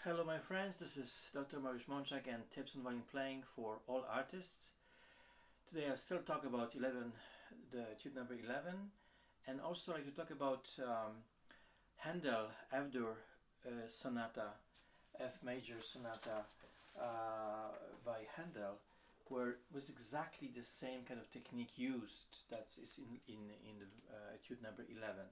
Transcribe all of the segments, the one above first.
Hello my friends, this is Dr. Mariusz Mączak and tips on violin playing for all artists. Today I'll still talk about the etude number 11, and also like to talk about Heandel Sonata, F major sonata by Heandel, where it was exactly the same kind of technique used that is in the etude number 11.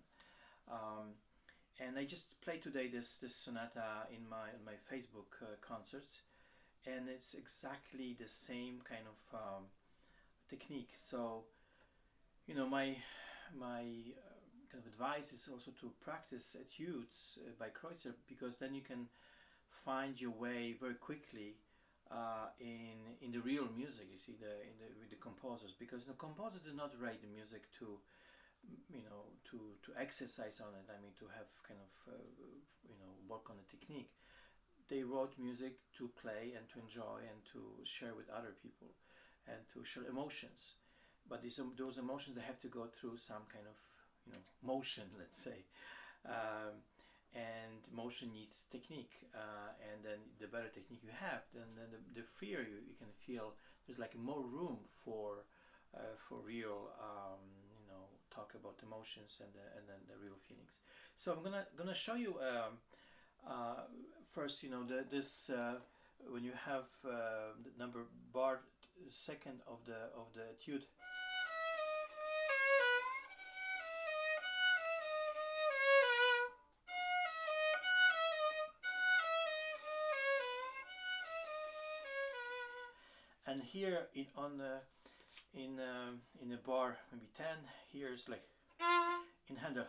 And I just played today this sonata in my Facebook concerts, and it's exactly the same kind of technique. So, my kind of advice is also to practice etudes by Kreutzer, because then you can find your way very quickly in the real music. You see, with the composers, because composers do not write the music to to exercise on it. I mean, to have kind of work on the technique. They wrote music to play and to enjoy and to share with other people and to share emotions. But those emotions, they have to go through some kind of motion, let's say. And motion needs technique, and then the better technique you have, then the freer you can feel. There's like more room for real talk about emotions and then the real feelings. So I'm gonna show you first, this when you have the number bar second of the etude. And here in a bar maybe 10, here's like in Heandel.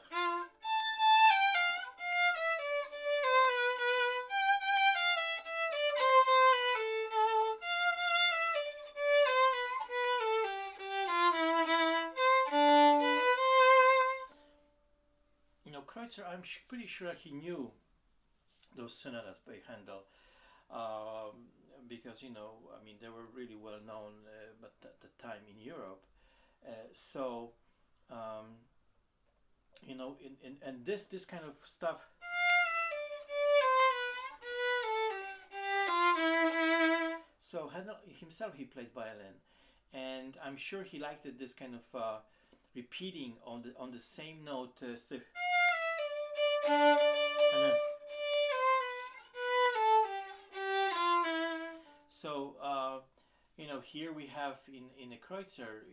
Kreutzer, I'm pretty sure he knew those sonatas by Heandel, because I mean, they were really well known, but at the time in Europe. So and this kind of stuff. So Heandel himself, he played violin, and I'm sure he liked it, this kind of repeating on the same note. So here we have in a Kreutzer,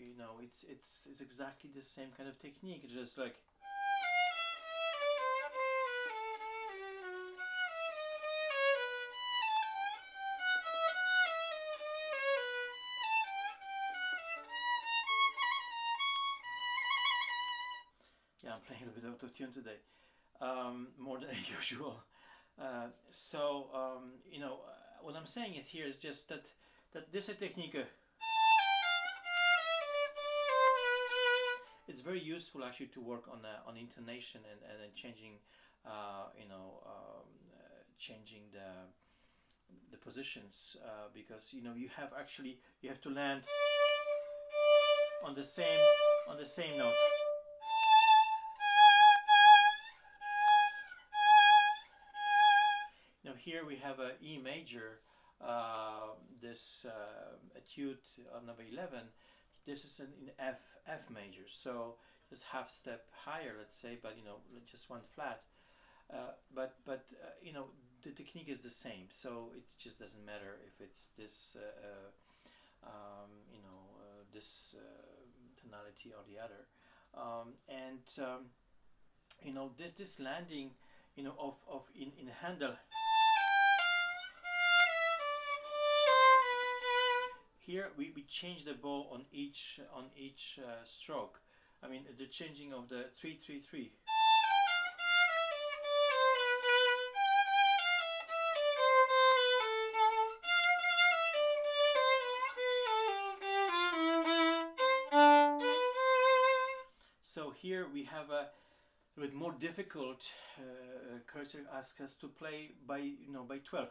it's exactly the same kind of technique. It's just like. Yeah, I'm playing a bit out of tune today, more than usual. What I'm saying is here is just that this technique. It's very useful actually to work on intonation and changing, changing the positions, because you have to land on the same note. Now here we have a E major, this etude number 11. This is in F major, so just half step higher, let's say, but just one flat. But the technique is the same, so it just doesn't matter if it's this this tonality or the other. This landing of in Heandel. Here we change the bow on each stroke. I mean, the changing of the 3-3-3. So here we have a bit more difficult. Kreutzer asks us to play by 12.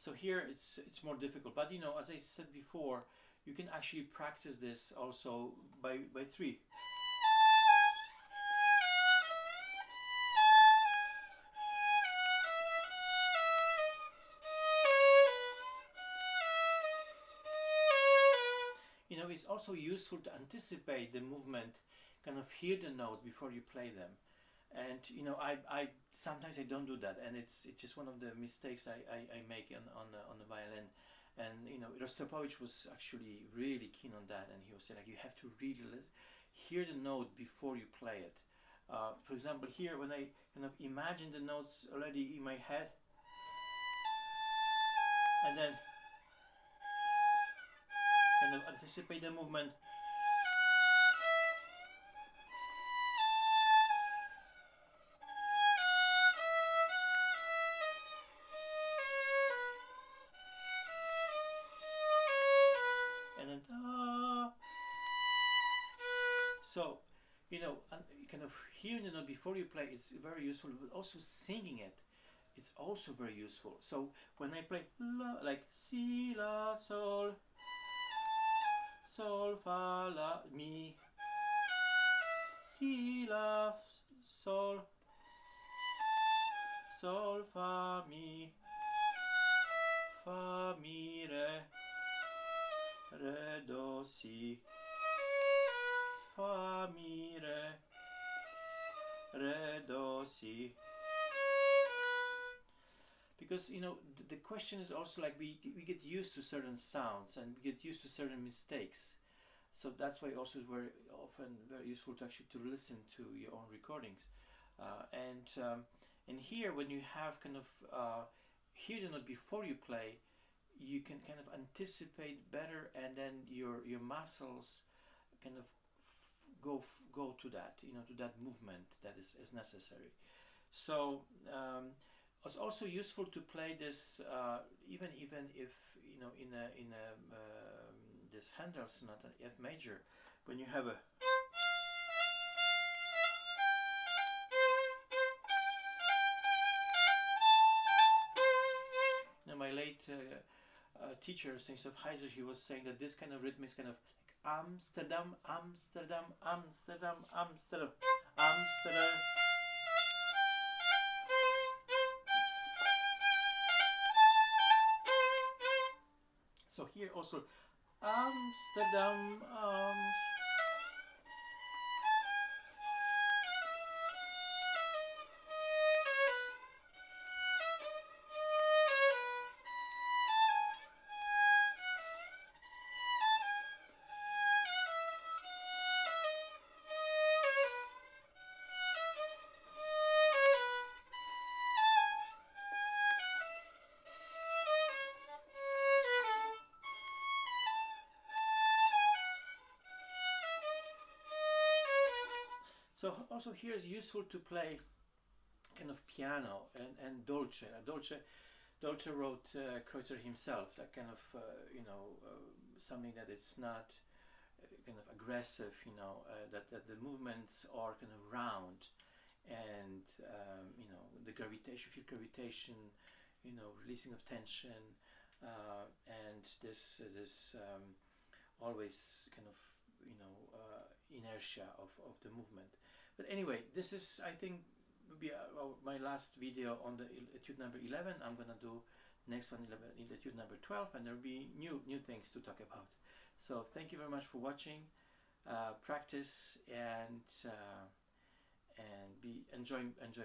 So here it's more difficult, but you know, as I said before, you can actually practice this also by three. You know, it's also useful to anticipate the movement, kind of hear the notes before you play them. And you know, I sometimes I don't do that, and it's just one of the mistakes I make on the violin. And you know, Rostropovich was actually really keen on that, and he was saying like you have to really hear the note before you play it. For example, here when I kind of imagine the notes already in my head, and then kind of anticipate the movement. And then so you know, kind of hearing the note before you play, it's very useful, but also singing it, it's also very useful. So when I play la, like si la sol, sol fa la mi, si la sol, sol fa mi re do si, fa mi re do si. Because you know the question is also like we get used to certain sounds and we get used to certain mistakes, so that's why also it's very often very useful to actually to listen to your own recordings, and here when you have kind of hear the note before you play, you can kind of anticipate better, and then your muscles kind of go to that, you know, to that movement that is necessary. So it's also useful to play this even if you know in a this Heandel Sonata F major, when you have a now my late teacher, things of Heiser, he was saying that this kind of rhythm is kind of like Amsterdam, Amsterdam, Amsterdam, Amsterdam, Amsterdam. So here also Amsterdam, so also here is useful to play kind of piano and dolce. Dolce wrote Kreutzer himself, that kind of you know something that it's not kind of aggressive, you know, that the movements are kind of round, and you know the gravitation, feel gravitation, you know, releasing of tension, and this always kind of you know inertia of the movement. But anyway, this is, I think, will be my last video on the etude number 11. I'm gonna do next one in etude number 12, and there'll be new things to talk about. So thank you very much for watching. Practice and enjoy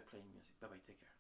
playing music. Bye bye. Take care.